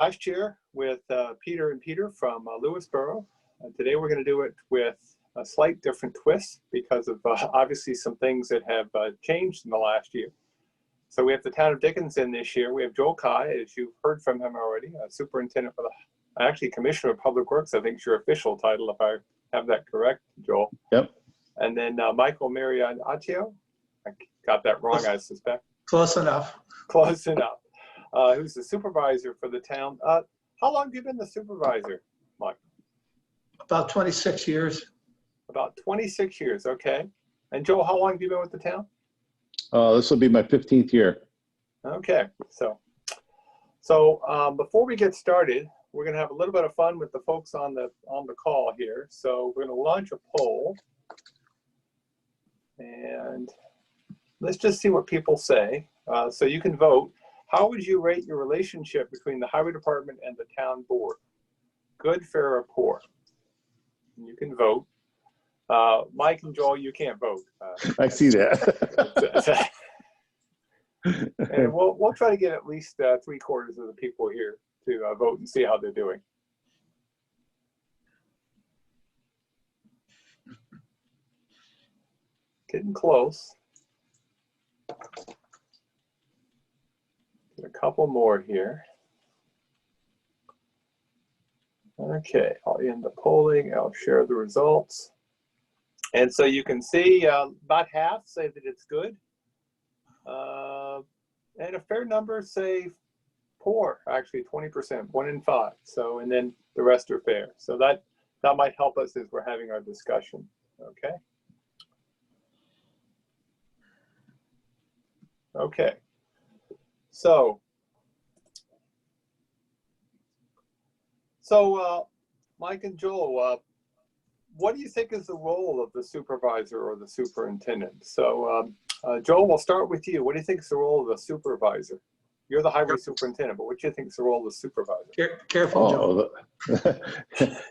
last year with Peter and Peter from Lewisboro. Today we're going to do it with a slight different twist because of obviously some things that have changed in the last year. So we have the town of Dickinson this year. We have Joel Kai, as you've heard from him already, Superintendent for the, actually Commissioner of Public Works, I think is your official title, if I have that correct, Joel. Yep. And then Michael Marinaccio, I got that wrong, I suspect. Close enough. Close enough. Who's the supervisor for the town. How long have you been the supervisor, Mike? About 26 years. About 26 years, okay. And Joel, how long have you been with the town? This will be my 15th year. Okay, so before we get started, we're going to have a little bit of fun with the folks on the call here. So we're going to launch a poll, and let's just see what people say. So you can vote. How would you rate your relationship between the highway department and the town board? Good, fair, or poor? You can vote. Mike and Joel, you can't vote. I see that. And we'll try to get at least 3/4 of the people here to vote and see how they're doing. Getting close. Get a couple more here. Okay, I'll end the polling. I'll share the results. And so you can see about half say that it's good. And a fair number say poor, actually 20%, 1 in 5. So, and then the rest are fair. So that might help us as we're having our discussion, okay? Okay, so Mike and Joel, what do you think is the role of the supervisor or the superintendent? So Joel, we'll start with you. What do you think is the role of the supervisor? You're the highway superintendent, but what do you think is the role of the supervisor? Careful, Joel.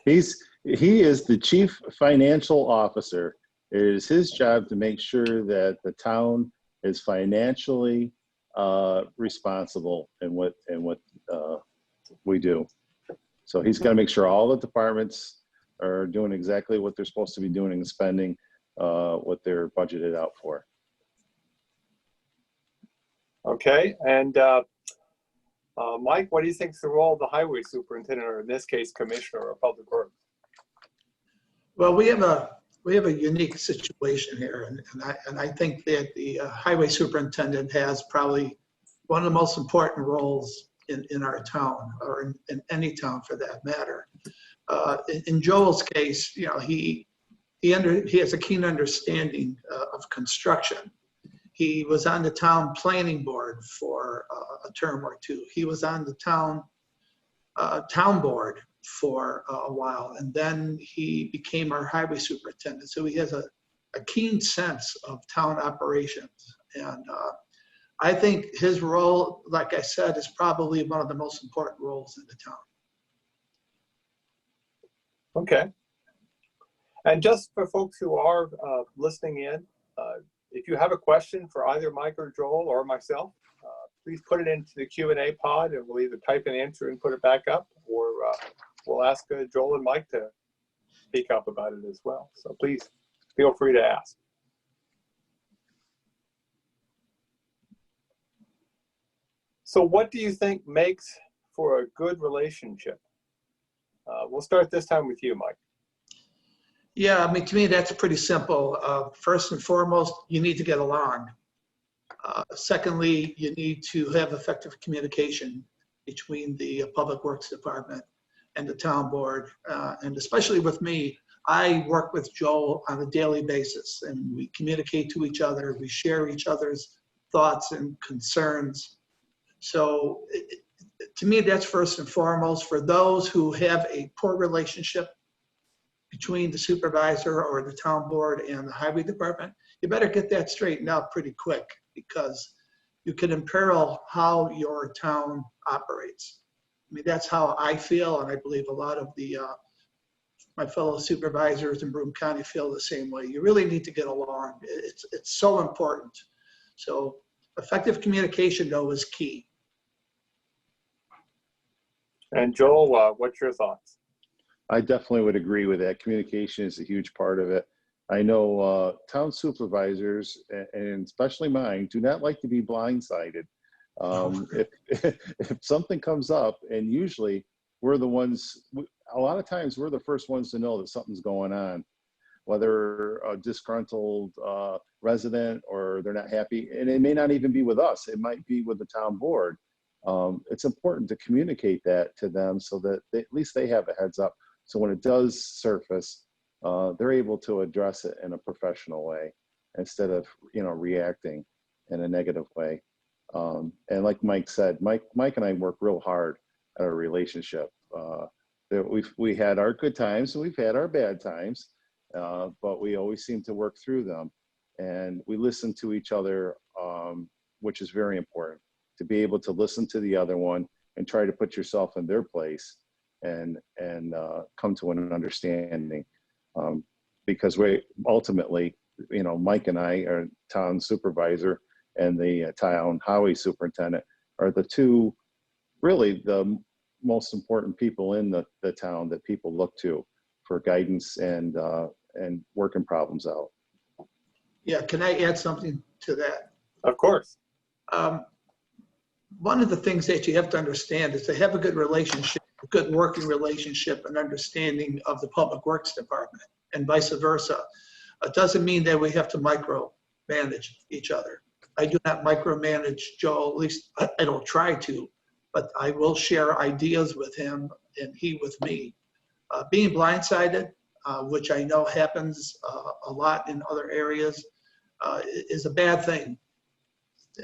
He is the chief financial officer. It is his job to make sure that the town is financially responsible in what we do. So he's got to make sure all the departments are doing exactly what they're supposed to be doing and spending what they're budgeted out for. Okay, and Mike, what do you think is the role of the highway superintendent, or in this case, commissioner of public works? Well, we have a unique situation here, and I think that the highway superintendent has probably one of the most important roles in our town, or in any town for that matter. In Joel's case, you know, he has a keen understanding of construction. He was on the town planning board for a term or two. He was on the town board for a while, and then he became our highway superintendent. So he has a keen sense of town operations, and I think his role, like I said, is probably one of the most important roles in the town. Okay. And just for folks who are listening in, if you have a question for either Mike or Joel or myself, please put it into the Q&A pod, and we'll either type an answer and put it back up, or we'll ask Joel and Mike to speak up about it as well. So please feel free to ask. So what do you think makes for a good relationship? We'll start this time with you, Mike. Yeah, I mean, to me, that's pretty simple. First and foremost, you need to get along. Secondly, you need to have effective communication between the Public Works Department and the town board. And especially with me, I work with Joel on a daily basis, and we communicate to each other. We share each other's thoughts and concerns. So to me, that's first and foremost. For those who have a poor relationship between the supervisor or the town board and the highway department, you better get that straightened out pretty quick, because you can imperil how your town operates. I mean, that's how I feel, and I believe a lot of the my fellow supervisors in Broome County feel the same way. You really need to get along. It's so important. So effective communication, though, is key. And Joel, what's your thoughts? I definitely would agree with that. Communication is a huge part of it. I know town supervisors, and especially mine, do not like to be blindsided. If something comes up, and usually we're the ones, a lot of times we're the first ones to know that something's going on, whether a disgruntled resident or they're not happy, and it may not even be with us, it might be with the town board. It's important to communicate that to them so that at least they have a heads up. So when it does surface, they're able to address it in a professional way instead of, reacting in a negative way. And like Mike said, Mike and I work real hard at our relationship. We had our good times and we've had our bad times, but we always seem to work through them. And we listen to each other, which is very important, to be able to listen to the other one and try to put yourself in their place and come to an understanding. Because we ultimately, Mike and I are town supervisor and the town highway superintendent are the two, really the most important people in the town that people look to for guidance and working problems out. Yeah, can I add something to that? Of course. One of the things that you have to understand is to have a good relationship, a good working relationship and understanding of the Public Works Department and vice versa. It doesn't mean that we have to micromanage each other. I do not micromanage Joe, at least I don't try to, but I will share ideas with him and he with me. Being blindsided, which I know happens a lot in other areas, is a bad thing.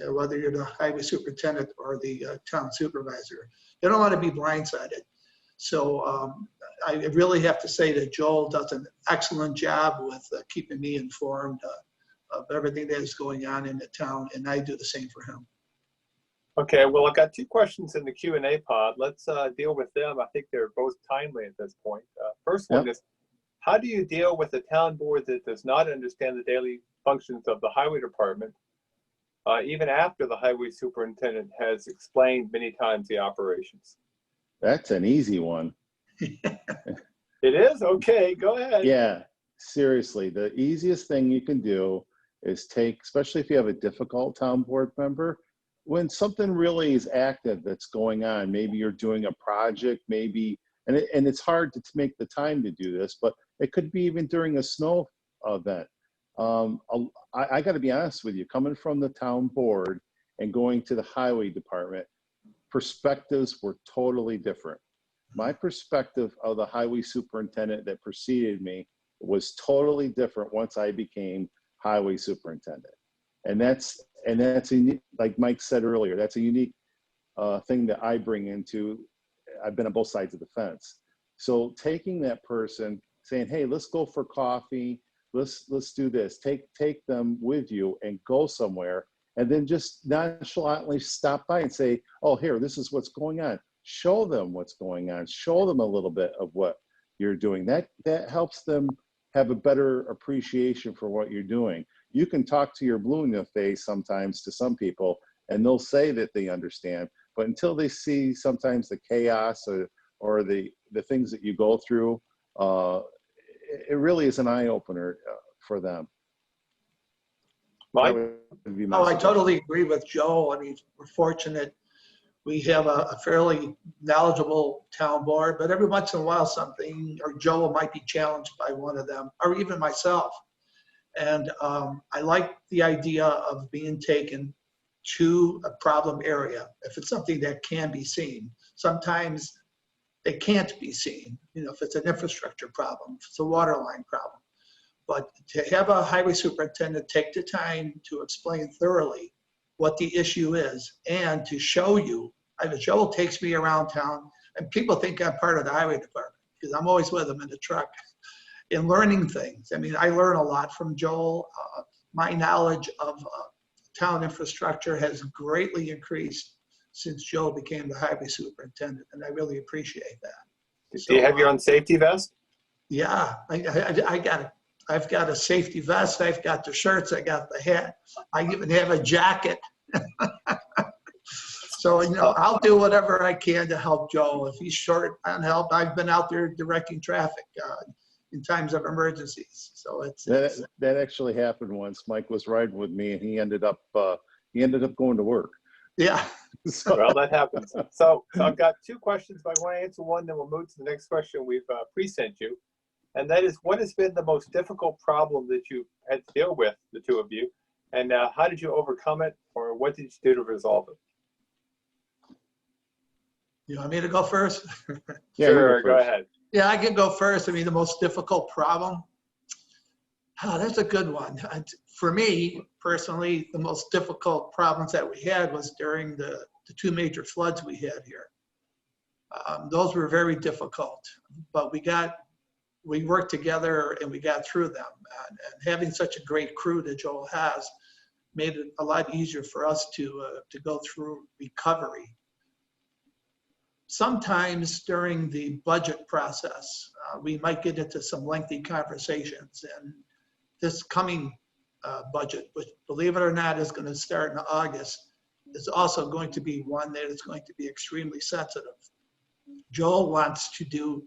Whether you're the highway superintendent or the town supervisor, you don't want to be blindsided. So I really have to say that Joel does an excellent job with keeping me informed of everything that is going on in the town, and I do the same for him. Okay, well, I've got two questions in the Q&A pod. Let's deal with them. I think they're both timely at this point. First one is, how do you deal with a town board that does not understand the daily functions of the highway department, even after the highway superintendent has explained many times the operations? That's an easy one. It is? Okay, go ahead. Yeah, seriously, the easiest thing you can do is take, especially if you have a difficult town board member, when something really is active that's going on, maybe you're doing a project, maybe, and it's hard to make the time to do this, but it could be even during a snow event. I got to be honest with you, coming from the town board and going to the highway department, perspectives were totally different. My perspective of the highway superintendent that preceded me was totally different once I became highway superintendent. And that's like Mike said earlier, that's a unique thing that I bring into. I've been on both sides of the fence. So taking that person, saying, hey, let's go for coffee, let's do this, take them with you and go somewhere, and then just nonchalantly stop by and say, oh, here, this is what's going on. Show them what's going on. Show them a little bit of what you're doing. That helps them have a better appreciation for what you're doing. You can talk to your blue in the face sometimes to some people, and they'll say that they understand, but until they see sometimes the chaos or the things that you go through, it really is an eye-opener for them. Mike? Oh, I totally agree with Joe. I mean, we're fortunate. We have a fairly knowledgeable town board, but every once in a while something, or Joe might be challenged by one of them, or even myself. And I like the idea of being taken to a problem area if it's something that can be seen. Sometimes it can't be seen, if it's an infrastructure problem, if it's a water line problem. But to have a highway superintendent take the time to explain thoroughly what the issue is and to show you. Joel takes me around town, and people think I'm part of the highway department because I'm always with them in the truck and learning things. I mean, I learn a lot from Joel. My knowledge of town infrastructure has greatly increased since Joel became the highway superintendent, and I really appreciate that. Do you have your own safety vest? Yeah, I got it. I've got a safety vest. I've got the shirts. I got the hat. I even have a jacket. So, I'll do whatever I can to help Joel. If he's short on help, I've been out there directing traffic in times of emergencies. So that actually happened once. Mike was riding with me, and he ended up going to work. yeah. So, Well, that happens. So I've got two questions, but I want to answer one, then we'll move to the next question we've pre-sent you. And that is, what has been the most difficult problem that you had to deal with, the two of you? And how did you overcome it, or what did you do to resolve it? You want me to go first? yeah, Sure, you go first. ahead. Yeah, I can go first. I mean, the most difficult problem. Oh, that's a good one. For me, personally, the most difficult problems that we had was during the two major floods we had here. Those were very difficult, but we worked together and we got through them. And having such a great crew that Joel has made it a lot easier for us to go through recovery. Sometimes during the budget process, we might get into some lengthy conversations, and this coming budget, which, believe it or not, is going to start in August, is also going to be one that is going to be extremely sensitive. Joel wants to do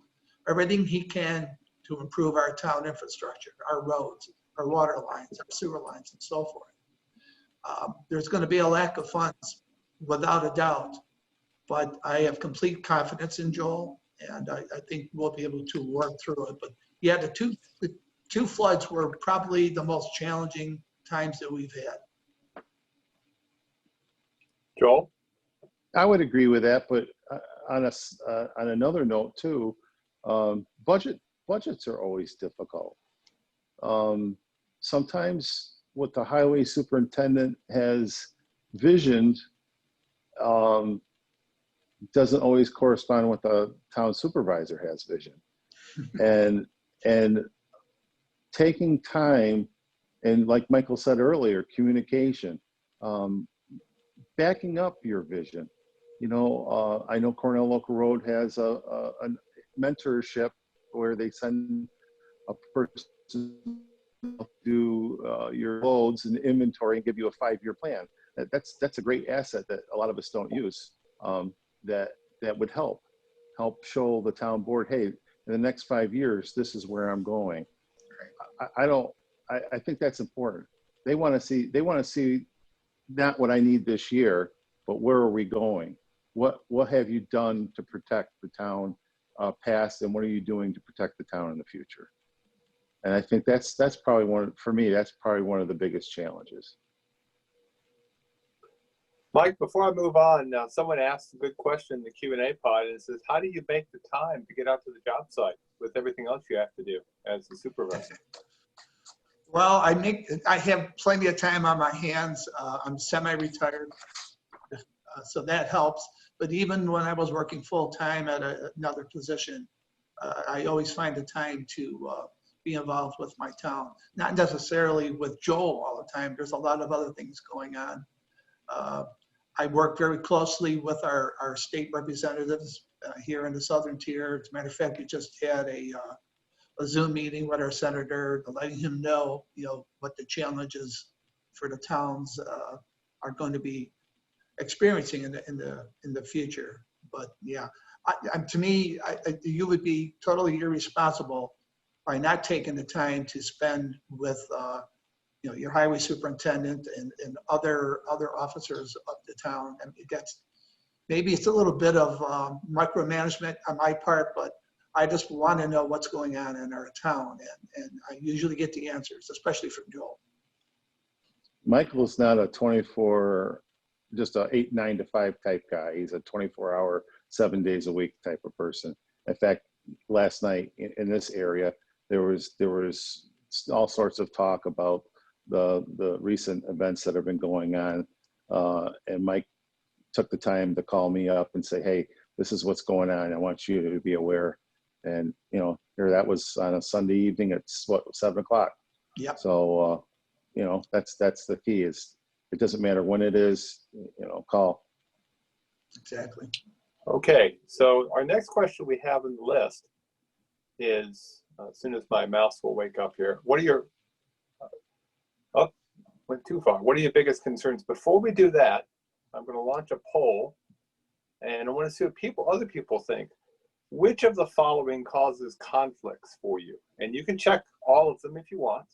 everything he can to improve our town infrastructure, our roads, our water lines, our sewer lines, and so forth. There's going to be a lack of funds, without a doubt, but I have complete confidence in Joel, and I think we'll be able to work through it. But yeah, the two floods were probably the most challenging times that we've had. Joel? I would agree with that, but on another note too, budgets are always difficult. Sometimes what the highway superintendent has visioned doesn't always correspond with the town supervisor has vision. and taking time, and like Michael said earlier, communication, backing up your vision. I know Cornell Local Road has a mentorship where they send a person to do your loads and inventory and give you a 5-year plan. That's a great asset that a lot of us don't use. That would help show the town board, hey, in the next 5 years, this is where I'm going. I think that's important. They want to see not what I need this year, but where are we going? What have you done to protect the town past, and what are you doing to protect the town in the future? And I think that's probably for me, that's probably one of the biggest challenges. Mike, before I move on, someone asked a good question in the Q&A pod, and it says, how do you make the time to get out to the job site with everything else you have to do as a supervisor? Well, I have plenty of time on my hands. I'm semi-retired, so that helps. But even when I was working full-time at another position, I always find the time to be involved with my town. Not necessarily with Joel all the time. There's a lot of other things going on. I work very closely with our state representatives here in the Southern Tier. As a matter of fact, we just had a Zoom meeting with our senator, letting him know, what the challenges for the towns are going to be experiencing in the future. But yeah, to me, you would be totally irresponsible by not taking the time to spend with your highway superintendent and other officers of the town. And maybe it's a little bit of micromanagement on my part, but I just want to know what's going on in our town, and I usually get the answers, especially from Joel. Michael's not a 24, just a 8, 9 to 5 type guy. He's a 24-hour, 7 days a week type of person. In fact, last night in this area, there was all sorts of talk about the recent events that have been going on, and Mike took the time to call me up and say, hey, this is what's going on. I want you to be aware. And here that was on a Sunday evening at 7 o'clock. Yeah. So that's the key, is it doesn't matter when it is, call. Exactly. Okay, so our next question we have on the list is, as soon as my mouse will wake up here, what are your went too far. What are your biggest concerns? Before we do that, I'm going to launch a poll And I want to see what other people think. Which of the following causes conflicts for you? And you can check all of them if you want.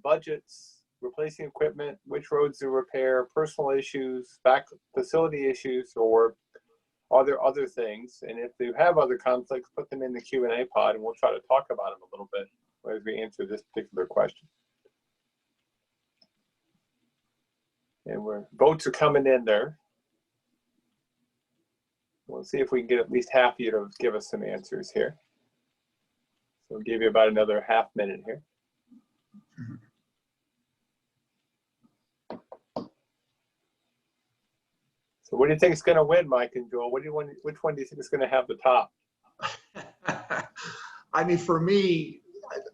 Budgets, replacing equipment, which roads to repair, personal issues, facility issues, or are there other things? And if you have other conflicts, put them in the Q&A pod and we'll try to talk about them a little bit as we answer this particular question. And votes are coming in there. We'll see if we can get at least half of you to give us some answers here. So we'll give you about another half minute here. So what do you think is going to win, Mike and Joel? Which one do you think is going to have the top? I mean, for me,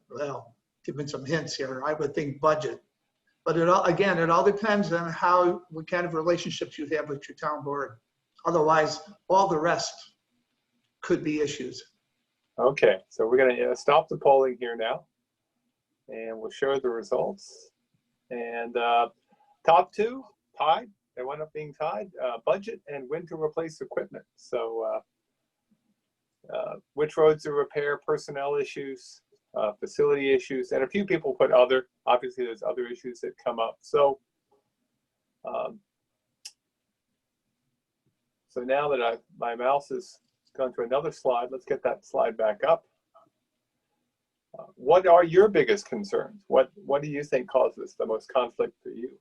well, giving some hints here, I would think budget. But it all depends on what kind of relationships you have with your town board. Otherwise, all the rest could be issues. Okay, so we're going to stop the polling here now, and we'll show the results. And top two, tied. They wound up being tied. Budget and when to replace equipment. So which roads to repair, personnel issues, facility issues, and a few people put other. Obviously, there's other issues that come up. So so now that my mouse has gone to another slide, let's get that slide back up. What are your biggest concerns? What do you think causes the most conflict for you?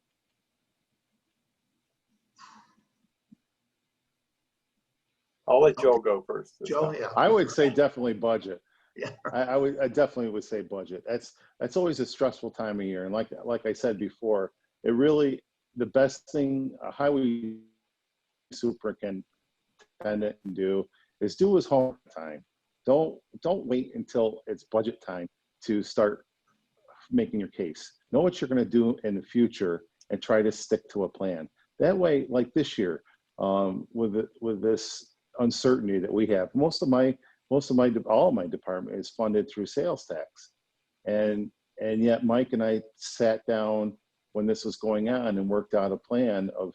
I'll let Joe go first. Joe, yeah. I would say definitely budget. Yeah. I definitely would say budget. That's always a stressful time of year. And like I said before, the best thing a highway superintendent can do is do his homework time. Don't wait until it's budget time to start making your case. Know what you're going to do in the future and try to stick to a plan. That way, like this year, with this uncertainty that we have, all of my department is funded through sales tax, and yet Mike and I sat down when this was going on and worked out a plan of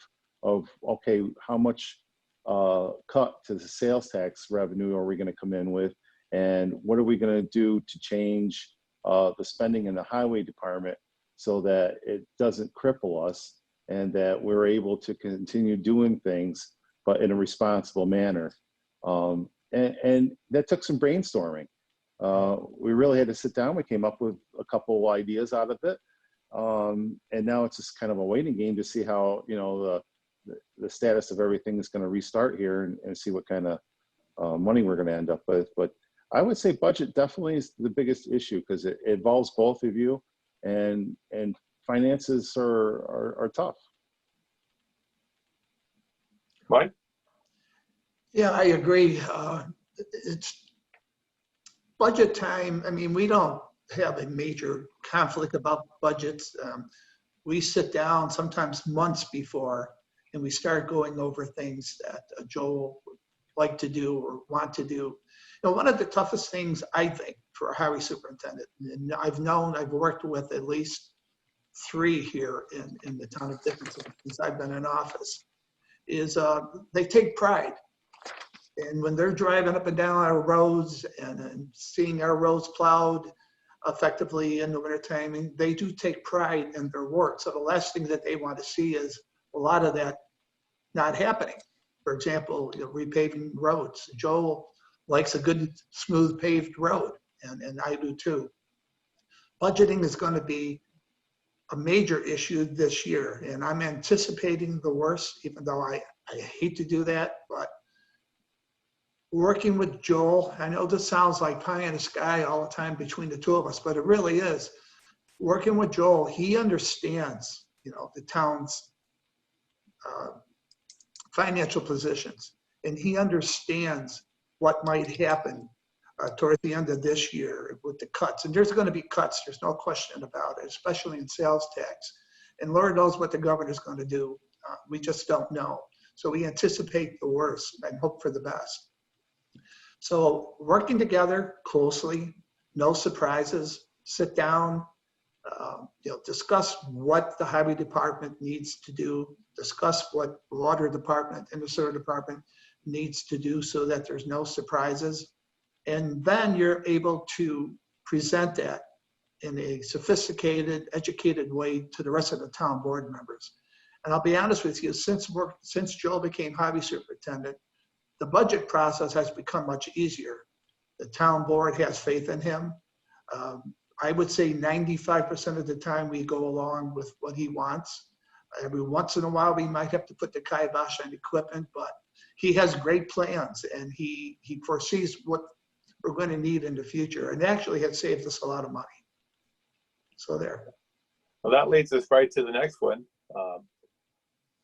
okay, how much cut to the sales tax revenue are we going to come in with, and what are we going to do to change the spending in the highway department so that it doesn't cripple us and that we're able to continue doing things but in a responsible manner. And that took some brainstorming. We really had to sit down. We came up with a couple of ideas out of it. And now it's just kind of a waiting game to see how, the status of everything is going to restart here and see what kind of money we're going to end up with. But I would say budget definitely is the biggest issue because it involves both of you, and finances are tough. Mike? Yeah, I agree. It's budget time. I mean, we don't have a major conflict about budgets. We sit down sometimes months before and we start going over things that Joel would like to do or want to do. One of the toughest things I think for a highway superintendent, and I've worked with at least 3 here in the town of Dickinson since I've been in office, is they take pride. And when they're driving up and down our roads and seeing our roads plowed effectively in the wintertime, they do take pride in their work. So the last thing that they want to see is a lot of that not happening. For example, repaving roads. Joel likes a good, smooth paved road, and I do too. Budgeting is going to be a major issue this year, and I'm anticipating the worst, even though I hate to do that, but working with Joel, I know this sounds like pie in the sky all the time between the two of us, but it really is. Working with Joel, he understands, the town's financial positions, and he understands what might happen towards the end of this year with the cuts. And there's going to be cuts, there's no question about it, especially in sales tax. And Lord knows what the governor's going to do. We just don't know. So we anticipate the worst and hope for the best. So working together closely, no surprises, sit down, discuss what the highway department needs to do, discuss what water department and the sewer department needs to do so that there's no surprises. And then you're able to present that in a sophisticated, educated way to the rest of the town board members. And I'll be honest with you, since Joel became highway superintendent, the budget process has become much easier. The town board has faith in him. I would say 95% of the time we go along with what he wants. Every once in a while, we might have to put the kibosh on equipment, but he has great plans and he foresees what we're going to need in the future, and actually has saved us a lot of money. So there. Well, that leads us right to the next one.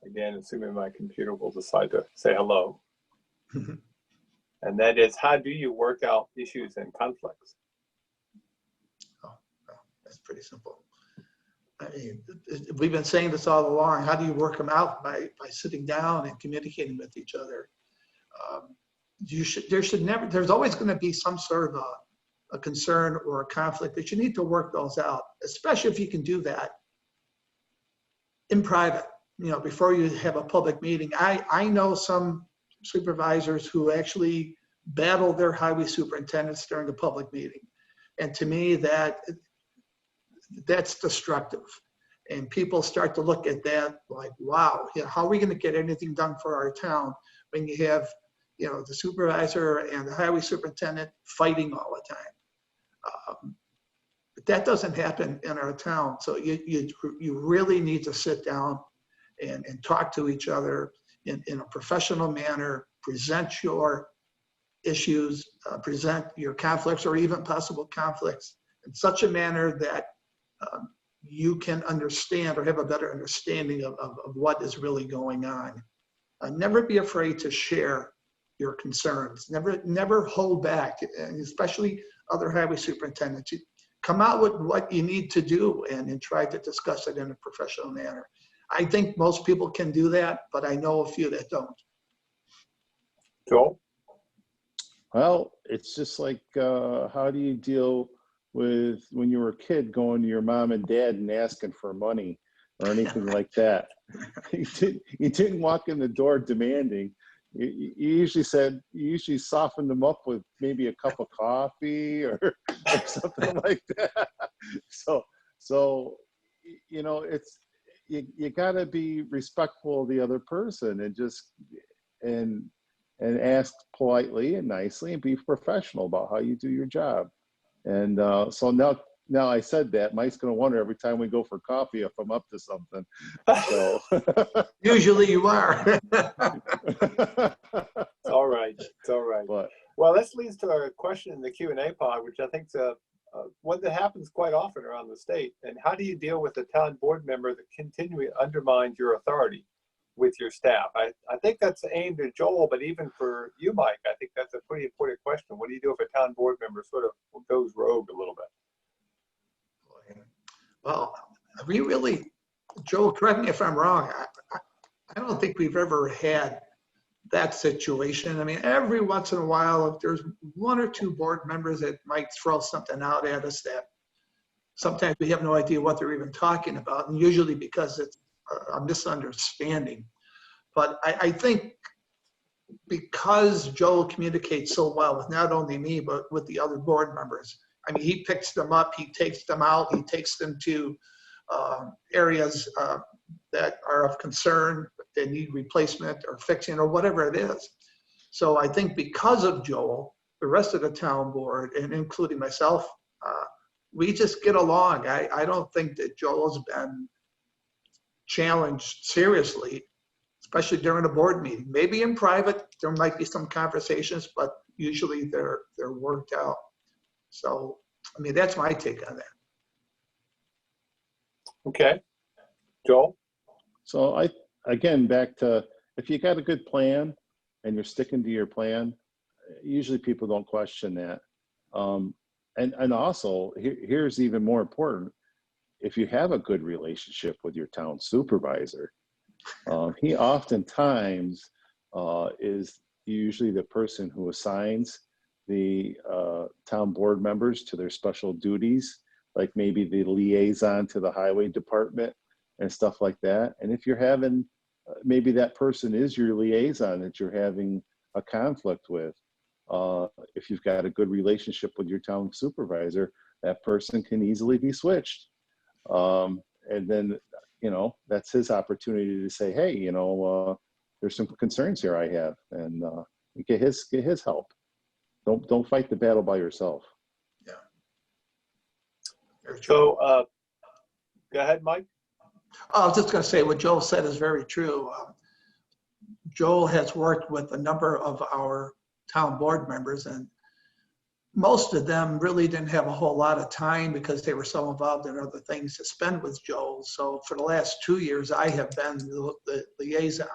Again, assuming my computer will decide to say hello. And that is, how do you work out issues and conflicts? Oh, well, that's pretty simple. I mean, we've been saying this all along. How do you work them out? By sitting down and communicating with each other. There's always going to be some sort of a concern or a conflict that you need to work those out, especially if you can do that in private, before you have a public meeting. I know some supervisors who actually battle their highway superintendents during a public meeting. And to me, that's destructive. And people start to look at that like, wow, how are we going to get anything done for our town when you have, the supervisor and the highway superintendent fighting all the time? But that doesn't happen in our town. So you really need to sit down and talk to each other in a professional manner, present your issues, present your conflicts or even possible conflicts in such a manner that you can understand or have a better understanding of what is really going on. Never be afraid to share your concerns. Never hold back, and especially other highway superintendents. You come out with what you need to do and try to discuss it in a professional manner. I think most people can do that, but I know a few that don't. Joel? Well, it's just like, how do you deal with when you were a kid going to your mom and dad and asking for money or anything like that? You didn't walk in the door demanding. You usually softened them up with maybe a cup of coffee or something like that. So it's, you gotta be respectful of the other person and ask politely and nicely and be professional about how you do your job. And so now I said that, Mike's gonna wonder every time we go for coffee if I'm up to something. So usually you are. It's all right. It's all right. But, well, this leads to our question in the Q&A pod, which I think is one that happens quite often around the state. And how do you deal with a town board member that continually undermines your authority with your staff? I think that's aimed at Joel, but even for you, Mike, I think that's a pretty important question. What do you do if a town board member sort of goes rogue a little bit? Well, we really, Joel, correct me if I'm wrong. I don't think we've ever had that situation. I mean, every once in a while, if there's one or two board members that might throw something out at us that sometimes we have no idea what they're even talking about, and usually because it's a misunderstanding. But I think because Joel communicates so well with not only me, but with the other board members, I mean, he picks them up, he takes them out, he takes them to areas that are of concern, that need replacement or fixing or whatever it is. So I think because of Joel, the rest of the town board, and including myself, we just get along. I don't think that Joel's been challenged seriously, especially during a board meeting. Maybe in private, there might be some conversations, but usually they're worked out. So, I mean, that's my take on that. Okay. Joel? So again, back to, if you got a good plan and you're sticking to your plan, usually people don't question that. And also, here's even more important. If you have a good relationship with your town supervisor, he oftentimes is usually the person who assigns the town board members to their special duties, like maybe the liaison to the highway department and stuff like that. And if you're having, maybe that person is your liaison that you're having a conflict with. If you've got a good relationship with your town supervisor, that person can easily be switched. And then, you know, that's his opportunity to say, hey, you know, there's some concerns here I have, and get his help. Don't fight the battle by yourself. Yeah. So, go ahead, Mike. I was just going to say what Joel said is very true. Joel has worked with a number of our town board members, and most of them really didn't have a whole lot of time because they were so involved in other things to spend with Joel. So for the last 2 years, I have been the liaison,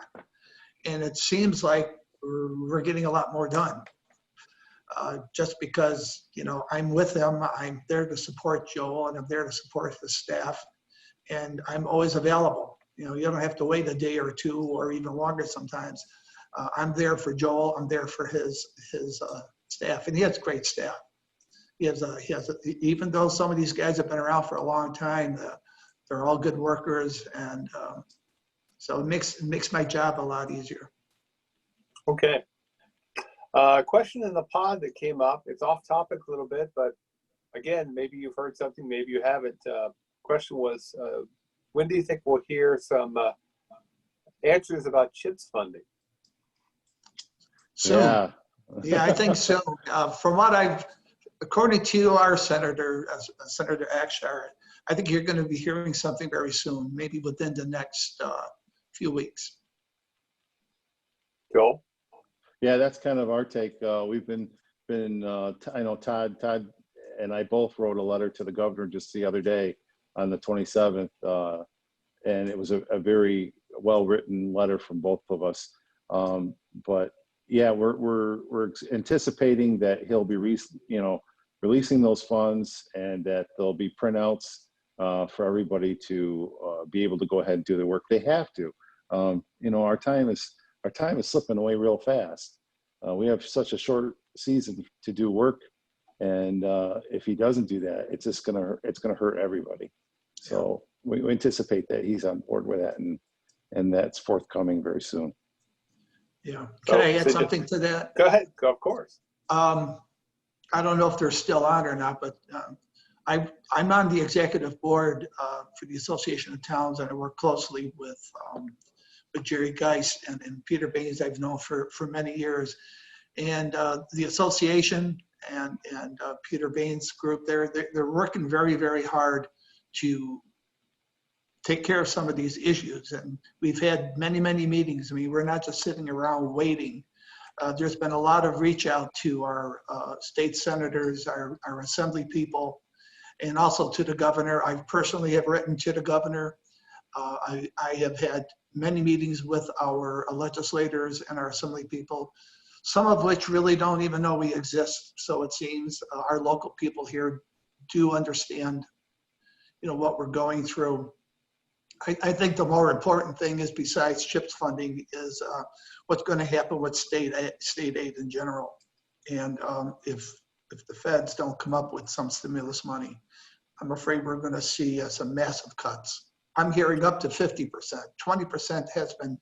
and it seems like we're getting a lot more done. Just because, you know, I'm with him, I'm there to support Joel, and I'm there to support the staff, and I'm always available. You know, you don't have to wait a day or two or even longer sometimes. I'm there for Joel. I'm there for his staff, and he has great staff. He has even though some of these guys have been around for a long time, they're all good workers, and so it makes my job a lot easier. Okay. Question in the pod that came up. It's off topic a little bit, but again, maybe you've heard something, maybe you haven't. Question was, when do you think we'll hear some answers about CHIPS funding? Soon. Yeah, I think so. From what according to our Senator Akshar, I think you're going to be hearing something very soon, maybe within the next few weeks. Joel? Yeah, that's kind of our take. We've been I know Todd and I both wrote a letter to the governor just the other day on the 27th, and it was a very well-written letter from both of us. But yeah, we're anticipating that he'll be releasing those funds, and that there'll be printouts for everybody to be able to go ahead and do the work they have to. You know, our time is slipping away real fast. We have such a short season to do work, and if he doesn't do that, it's gonna hurt everybody. So we anticipate that he's on board with that, and that's forthcoming very soon. Yeah. Can I add something to that? Go ahead. Go, of course. I don't know if they're still on or not, but I'm on the executive board for the Association of Towns, and I work closely with Jerry Geist and Peter Baines. I've known for many years, and the association and Peter Baines' group, they're working very, very hard to take care of some of these issues. And we've had many, many meetings. I mean, we're not just sitting around waiting. There's been a lot of reach out to our state senators, our assembly people, and also to the governor. I personally have written to the governor. I have had many meetings with our legislators and our assembly people, some of which really don't even know we exist. So it seems our local people here do understand, you know, what we're going through. I think the more important thing is, besides CHIPS funding, is what's going to happen with state aid in general. And if the feds don't come up with some stimulus money, I'm afraid we're going to see some massive cuts. I'm hearing up to 50%. 20% has been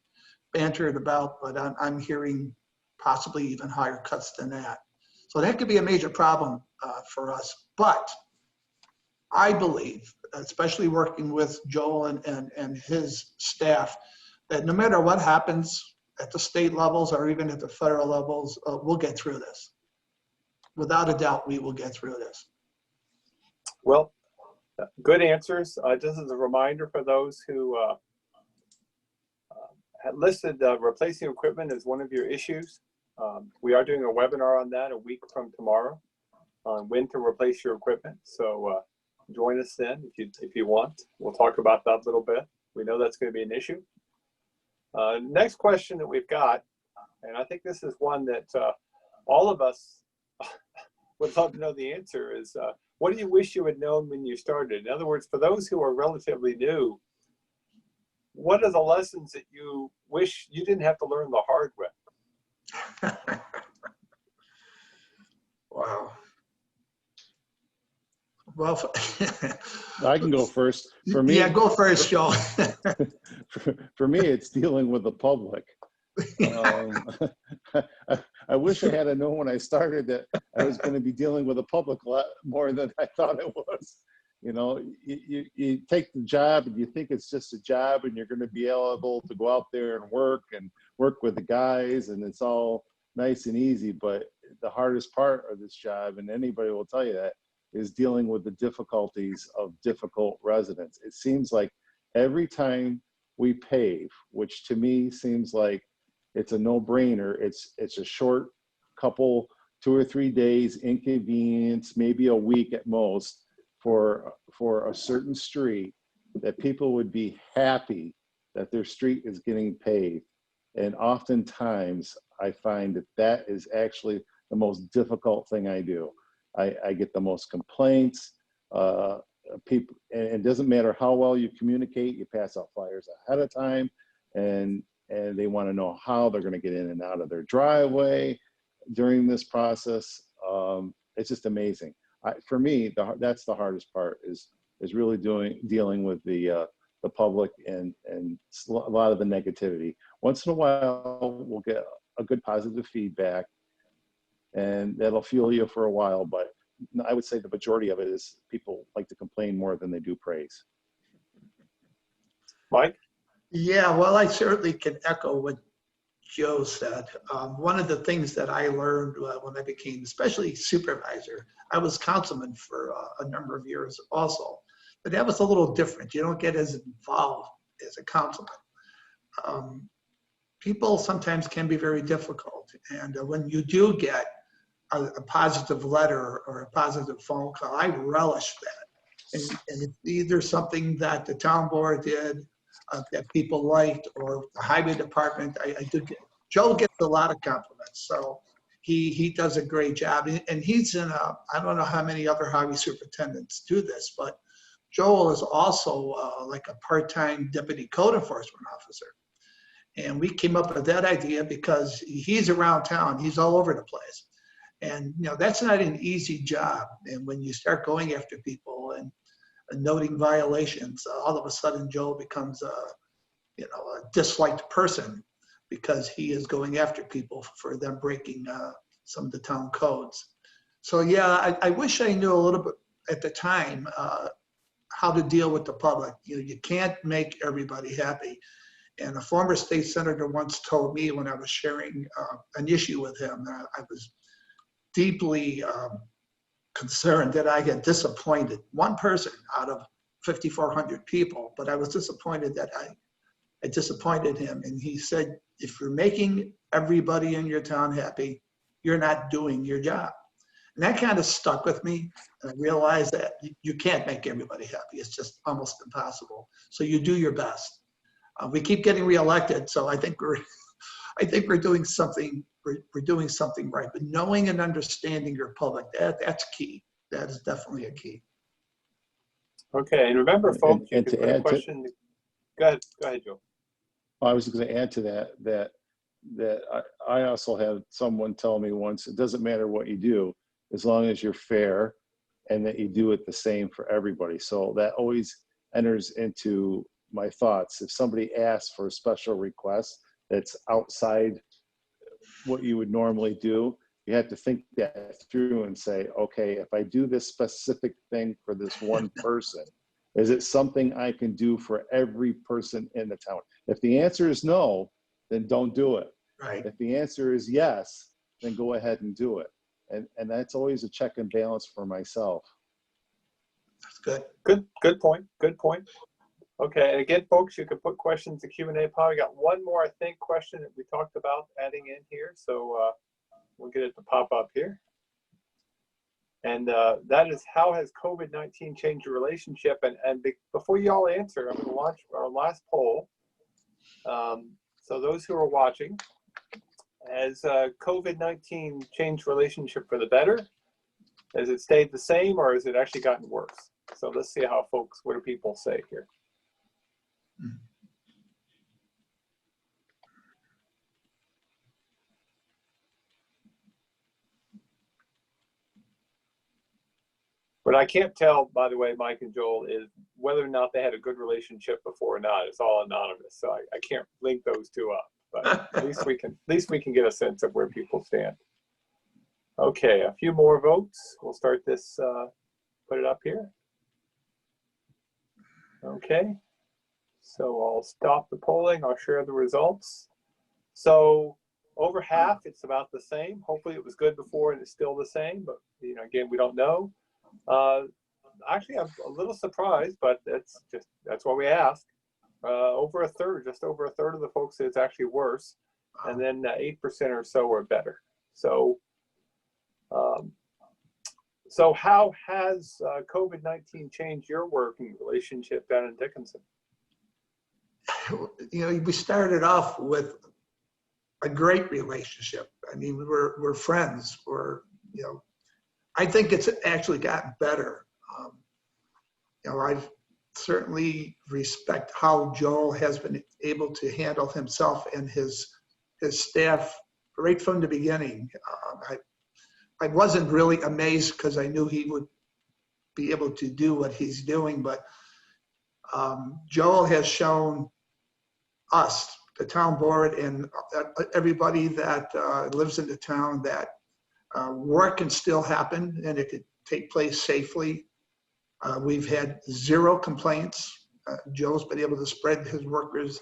bantered about, but I'm hearing possibly even higher cuts than that. So that could be a major problem for us. But I believe, especially working with Joel and his staff, that no matter what happens at the state levels or even at the federal levels, we'll get through this. Without a doubt, we will get through this. Well, good answers. Just as a reminder for those who had listed replacing equipment as one of your issues, we are doing a webinar on that a week from tomorrow on when to replace your equipment. So join us then if you want. We'll talk about that a little bit. We know that's going to be an issue. Next question that we've got, and I think this is one that all of us would love to know the answer, is what do you wish you had known when you started? In other words, for those who are relatively new, what are the lessons that you wish you didn't have to learn the hard way? Wow. Well, I can go first. For me, yeah, go first, Joe. for me, it's dealing with the public. I wish I had known when I started that I was going to be dealing with the public a lot more than I thought it was. You know, you take the job and you think it's just a job and you're going to be able to go out there and work with the guys and it's all nice and easy. But the hardest part of this job, and anybody will tell you that, is dealing with the difficulties of difficult residents. It seems like every time we pave, which to me seems like it's a no-brainer, it's a short couple, 2 or 3 days inconvenience, maybe a week at most, for a certain street, that people would be happy that their street is getting paved. And oftentimes I find that that is actually the most difficult thing I do. I get the most complaints. People, and it doesn't matter how well you communicate, you pass out flyers ahead of time, and they want to know how they're going to get in and out of their driveway during this process. It's just amazing. For me, that's the hardest part, is really dealing with the public and a lot of the negativity. Once in a while, we'll get a good positive feedback, and that'll fuel you for a while. But I would say the majority of it is people like to complain more than they do praise. Mike? Yeah, well, I certainly can echo what Joe said. One of the things that I learned when I became, especially supervisor, I was councilman for a number of years also, but that was a little different. You don't get as involved as a councilman. People sometimes can be very difficult, and when you do get a positive letter or a positive phone call, I relish that. And it's either something that the town board did that people liked, or the highway department. I do get, Joe gets a lot of compliments, so he does a great job. And he's in I don't know how many other highway superintendents do this, but Joel is also like a part-time deputy code enforcement officer. And we came up with that idea because he's around town, he's all over the place. And you know, that's not an easy job. And when you start going after people and noting violations, all of a sudden Joe becomes a disliked person, because he is going after people for them breaking some of the town codes. So yeah, I wish I knew a little bit at the time how to deal with the public. You know, you can't make everybody happy. And a former state senator once told me, when I was sharing an issue with him, I was deeply concerned that I had disappointed one person out of 5,400 people, but I was disappointed that I disappointed him. And he said, if you're making everybody in your town happy, you're not doing your job. And that kind of stuck with me. And I realized that you can't make everybody happy. It's just almost impossible. So you do your best. We keep getting reelected, so I think we're doing something. We're doing something right. But knowing and understanding your public, that's key. That is definitely a key. Okay, and remember, folks, you and can to put a add question. Go ahead, Joe. I was going to add to that I also had someone tell me once, it doesn't matter what you do, as long as you're fair and that you do it the same for everybody. So that always enters into my thoughts. If somebody asks for a special request that's outside what you would normally do, you have to think that through and say, okay, if I do this specific thing for this one person, is it something I can do for every person in the town? If the answer is no, then don't do it. Right. If the answer is yes, then go ahead and do it. And that's always a check and balance for myself. That's good. Good point. Good point. Okay, and again, folks, you can put questions in Q&A pod. We got one more, I think, question that we talked about adding in here. So we'll get it to pop up here. And that is, how has COVID-19 changed your relationship? And before you all answer, I'm going to launch our last poll. So those who are watching, has COVID-19 changed relationship for the better? Has it stayed the same, or has it actually gotten worse? So let's see how folks, what do people say here? What I can't tell, by the way, Mike and Joel, is whether or not they had a good relationship before or not. It's all anonymous, so I can't link those two up. but at least we can get a sense of where people stand. Okay, a few more votes. We'll start this, put it up here. Okay, so I'll stop the polling. I'll share the results. So over half, it's about the same. Hopefully it was good before and it's still the same, but you know, again, we don't know. Actually, I'm a little surprised, but that's why we ask. Over a third, just over a third of the folks say it's actually worse, and then 8% or so are better. So, so how has COVID-19 changed your working relationship down in Dickinson? You know, we started off with a great relationship. I mean, we're friends. You know, I think it's actually gotten better. You know, I've certainly respect how Joel has been able to handle himself and his staff right from the beginning. I wasn't really amazed because I knew he would be able to do what he's doing, but Joel has shown us, the town board, and everybody that lives in the town that work can still happen and it could take place safely. We've had 0 complaints. Joe's been able to spread his workers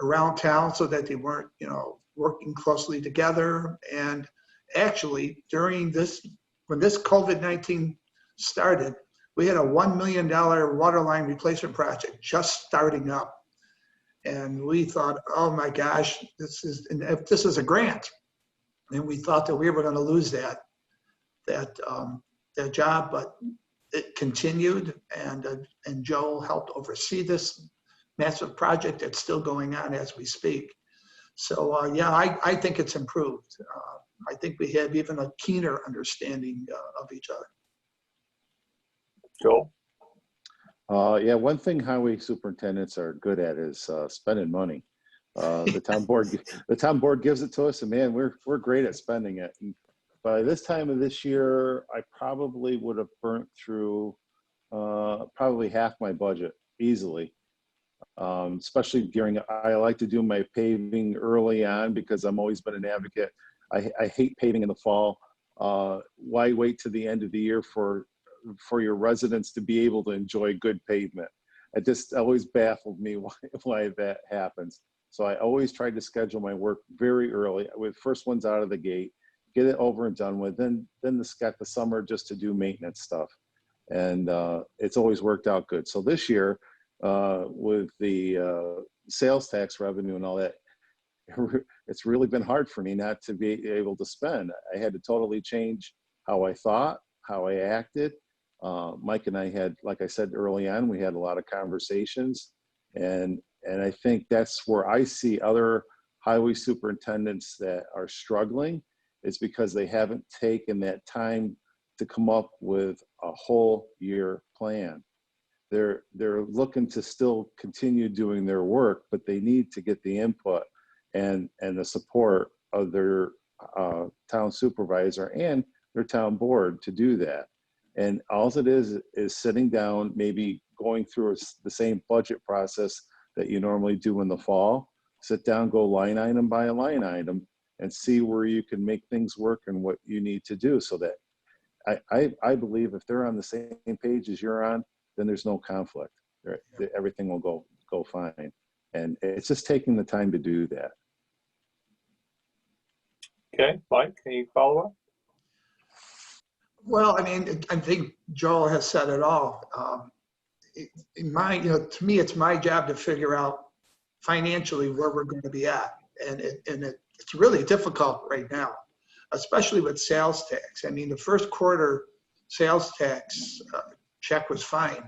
around town so that they weren't, you know, working closely together. And actually, during this, when this COVID-19 started, we had a $1 million water line replacement project just starting up. And we thought, oh my gosh, this is a grant. And we thought that we were going to lose that job, but it continued, and Joel helped oversee this massive project that's still going on as we speak. So yeah, I think it's improved. I think we have even a keener understanding of each other. Joel? Yeah, one thing highway superintendents are good at is spending money. The town board gives it to us, and man, we're great at spending it. And by this time of this year, I probably would have burnt through probably half my budget easily. Especially during, I like to do my paving early on because I'm always been an advocate. I hate paving in the fall. Why wait to the end of the year for your residents to be able to enjoy good pavement? It just always baffled me why that happens. So I always tried to schedule my work very early, with first ones out of the gate, get it over and done with. Then got the summer just to do maintenance stuff, and it's always worked out good. So this year, with the sales tax revenue and all that, it's really been hard for me not to be able to spend. I had to totally change how I thought, how I acted. Mike and I had, like I said early on, we had a lot of conversations, and I think that's where I see other highway superintendents that are struggling, is because they haven't taken that time to come up with a whole year plan. They're looking to still continue doing their work, but they need to get the input and the support of their town supervisor and their town board to do that. And all it is sitting down, maybe going through the same budget process that you normally do in the fall. Sit down, go line item by line item, and see where you can make things work and what you need to do. So that I believe if they're on the same page as you're on, then there's no conflict. Everything will go fine. And it's just taking the time to do that. Okay, Mike, any follow-up? Well, I mean, I think Joel has said it all. To me, it's my job to figure out financially where we're going to be at, and it's really difficult right now, especially with sales tax. I mean, the first quarter sales tax check was fine.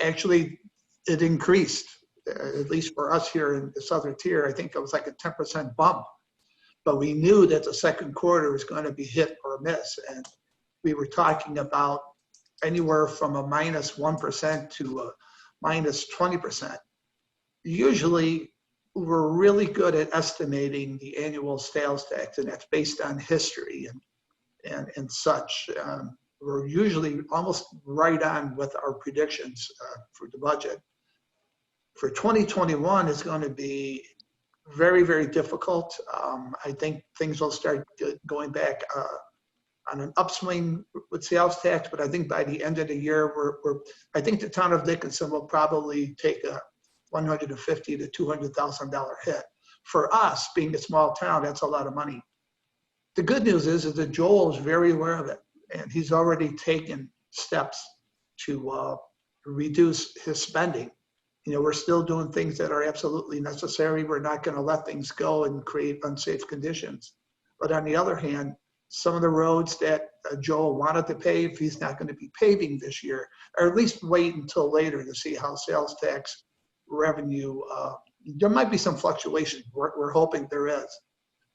Actually, it increased, at least for us here in the southern tier. I think it was like a 10% bump. But we knew that the second quarter was going to be hit or miss. And we were talking about anywhere from a -1% to a -20%. Usually, we're really good at estimating the annual sales tax, and that's based on history and such. We're usually almost right on with our predictions for the budget. For 2021, it's going to be very, very difficult. I think things will start going back on an upswing with sales tax, but I think by the end of the year, I think the town of Dickinson will probably take a $150,000 to $200,000 hit. For us, being a small town, that's a lot of money. The good news is that Joel is very aware of it, and he's already taken steps to reduce his spending. You know, we're still doing things that are absolutely necessary. We're not going to let things go and create unsafe conditions. But on the other hand, some of the roads that Joel wanted to pave, he's not going to be paving this year, or at least wait until later to see how sales tax revenue, there might be some fluctuation. We're hoping there is.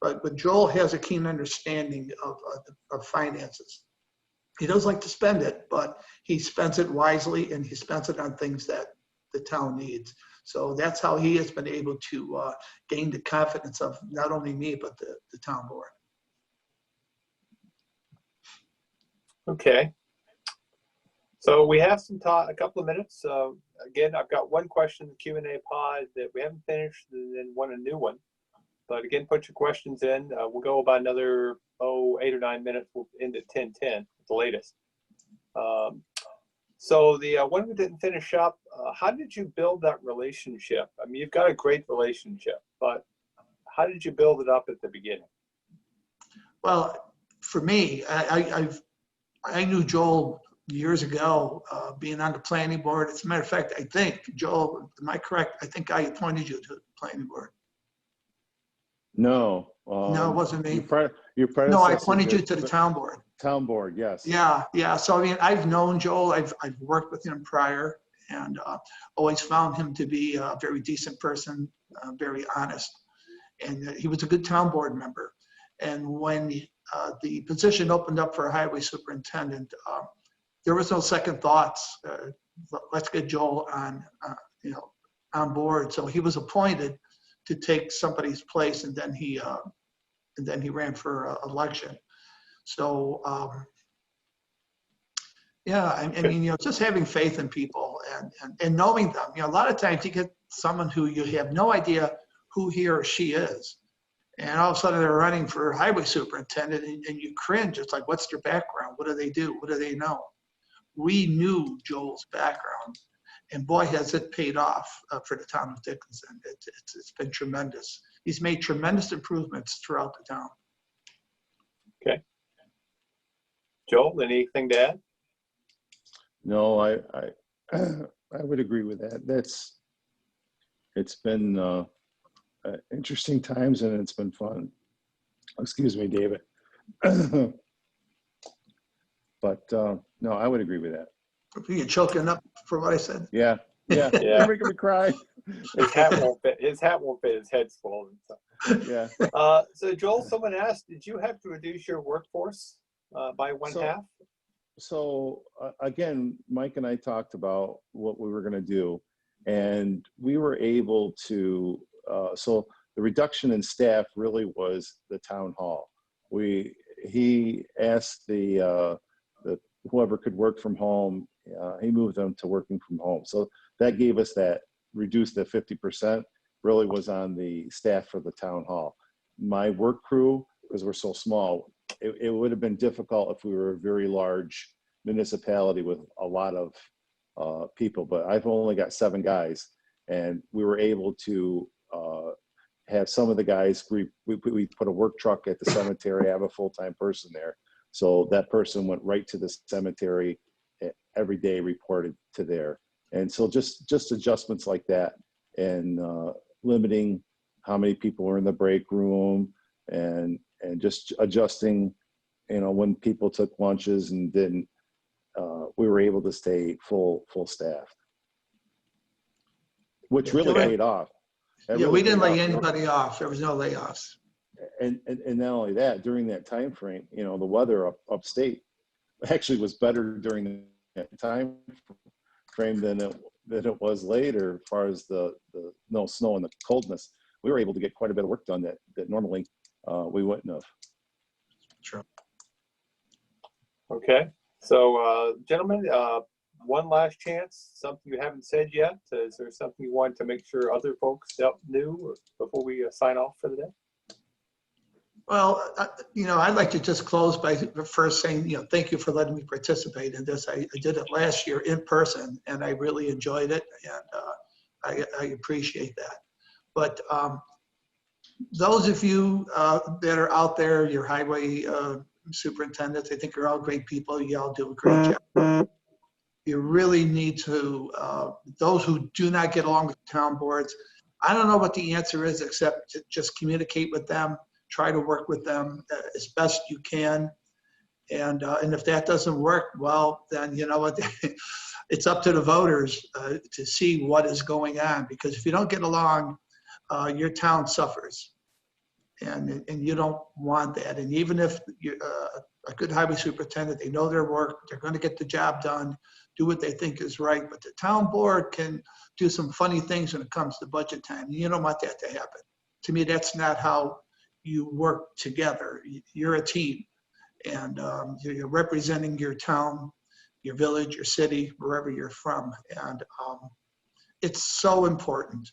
But Joel has a keen understanding of finances. He does like to spend it, but he spends it wisely, and he spends it on things that the town needs. So that's how he has been able to gain the confidence of not only me, but the town board. Okay. So we have some time, a couple of minutes. Again, I've got one question in the Q&A pod that we haven't finished, and then a new one. But again, put your questions in. We'll go about another 8 or 9 minutes. We'll end at 10:10 at the latest. So the one we didn't finish up, how did you build that relationship? I mean, you've got a great relationship, but how did you build it up at the beginning? Well, for me, I knew Joel years ago, being on the planning board. As a matter of fact, I think, Joel, am I correct? I think I appointed you to the planning board. No. No, it wasn't me. Your predecessor. No, I appointed you to the town board. Town board, yes. Yeah. So, I mean, I've known Joel. I've worked with him prior, and always found him to be a very decent person, very honest. And he was a good town board member. And when the position opened up for a highway superintendent, there was no second thoughts. Let's get Joel on board. So he was appointed to take somebody's place, and then he ran for election. So yeah, I mean, just having faith in people and knowing them. A lot of times you get someone who you have no idea who he or she is, and all of a sudden they're running for highway superintendent, and you cringe. It's like, what's their background? What do they do? What do they know? We knew Joel's background, and boy, has it paid off for the town of Dickinson. It's been tremendous. He's made tremendous improvements throughout the town. Okay. Joel, anything to add? No, I would agree with that. It's been interesting times, and it's been fun. Excuse me, David. But no, I would agree with that. You're choking up for what I said. Yeah. You're making me cry. His hat won't fit. His head's swollen. So. Yeah. So Joel, someone asked, did you have to reduce your workforce by one half? So again, Mike and I talked about what we were going to do, and we were able to. So the reduction in staff really was the town hall. He asked the whoever could work from home. He moved them to working from home. So that gave us that reduced the 50%. Really was on the staff for the town hall. My work crew, because we're so small, it would have been difficult if we were a very large municipality with a lot of people, but I've only got 7 guys, and we were able to have some of the guys, we put a work truck at the cemetery, have a full-time person there. So that person went right to the cemetery every day, reported to there. And so just adjustments like that, and limiting how many people were in the break room, and just adjusting, when people took lunches and didn't, we were able to stay full staffed, which really paid off. We didn't lay anybody off. There was no layoffs. And not only that, during that time frame, the weather upstate actually was better during that time frame than it was later, as far as the no snow and the coldness. We were able to get quite a bit of work done that normally we wouldn't have. Sure. Okay. So, gentlemen, one last chance, something you haven't said yet? Is there something you want to make sure other folks knew before we sign off for the day? Well, I'd like to just close by first saying, thank you for letting me participate in this. I did it last year in person, and I really enjoyed it, and I appreciate that. But those of you that are out there, your highway superintendents, I think you're all great people. You all do a great job. You really need to, those who do not get along with town boards, I don't know what the answer is except to just communicate with them, try to work with them as best you can. And if that doesn't work, well, then you know what, it's up to the voters to see what is going on. Because if you don't get along, your town suffers. And you don't want that. And even if you're a good highway superintendent, they know their work, they're going to get the job done, do what they think is right. But the town board can do some funny things when it comes to budget time. You don't want that to happen. To me, that's not how you work together. You're a team, and you're representing your town, your village, your city, wherever you're from. And it's so important.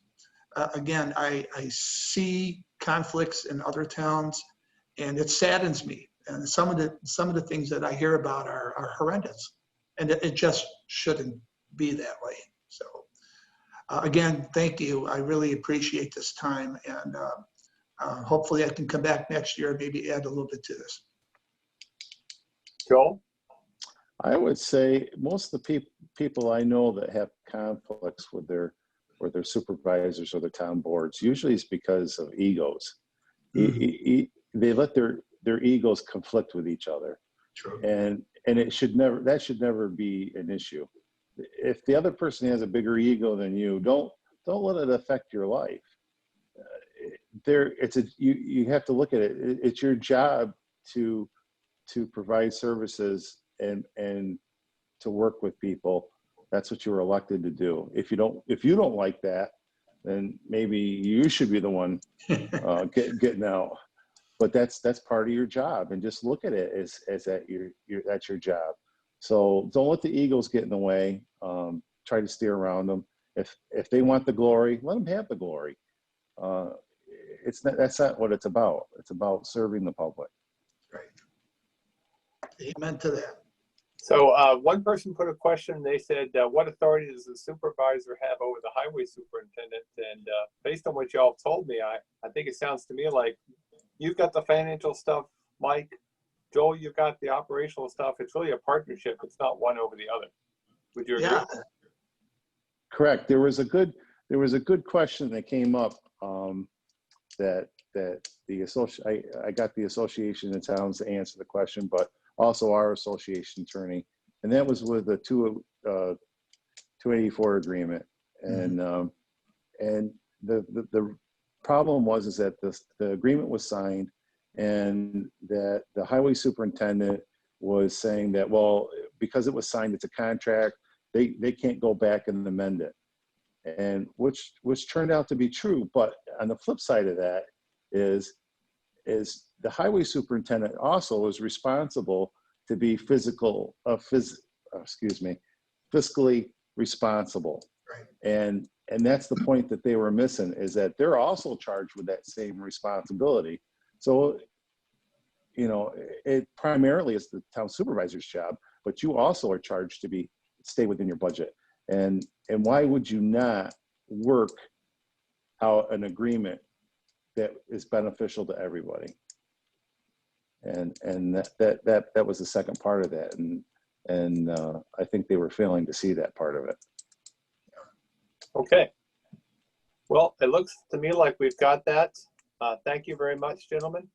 Again, I see conflicts in other towns, and it saddens me. And some of the things that I hear about are horrendous, and it just shouldn't be that way. So, again, thank you. I really appreciate this time, and hopefully I can come back next year and maybe add a little bit to this. Joel? I would say most of the people I know that have conflicts with their supervisors or their town boards, usually it's because of egos. They let their egos conflict with each other. True. And that should never be an issue. If the other person has a bigger ego than you, don't let it affect your life. You have to look at it. It's your job to provide services and to work with people. That's what you were elected to do. If you don't like that, then maybe you should be the one getting out. But that's part of your job, and just look at it as that's your job. So don't let the egos get in the way. Try to steer around them. If they want the glory, let them have the glory. That's not what it's about. It's about serving the public. Right. Amen to that. So one person put a question. They said, what authority does the supervisor have over the highway superintendent? And based on what y'all told me, I think it sounds to me like you've got the financial stuff, Mike. Joel, you've got the operational stuff. It's really a partnership. It's not one over the other. Would you agree? Yeah. Correct. There was a good question that came up that I got the Association of Towns to answer the question, but also our association attorney, and that was with the 284 agreement. And the problem was that the agreement was signed, and that the highway superintendent was saying that, well, because it was signed, it's a contract, they can't go back and amend it, and which turned out to be true. But on the flip side of that is the highway superintendent also is responsible to be fiscally responsible. Right. And that's the point that they were missing, is that they're also charged with that same responsibility. So, it primarily is the town supervisor's job, but you also are charged to stay within your budget. And why would you not work out an agreement that is beneficial to everybody? And that was the second part of that, and I think they were failing to see that part of it. Okay. Well, it looks to me like we've got that. Thank you very much, gentlemen.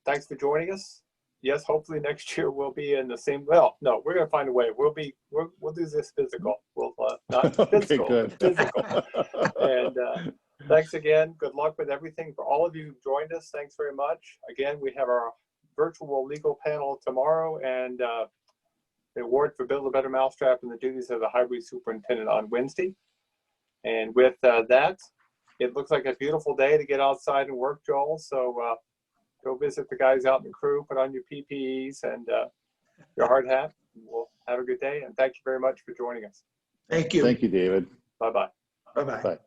Thanks for joining us. Yes, hopefully next year we'll be in the same. Well, no, we're gonna find a way. We'll do this physical. We'll not physical, good. but physical. And thanks again. Good luck with everything for all of you who joined us. Thanks very much. Again, we have our virtual legal panel tomorrow, and the award for Build a Better Mousetrap and the duties of the highway superintendent on Wednesday. And with that, it looks like a beautiful day to get outside and work, Joel. So go visit the guys out in the crew, put on your PPEs and your hard hat. We'll Have a good day, and thank you very much for joining us. Thank you. Thank you, David. Bye-bye. Bye-bye. Bye.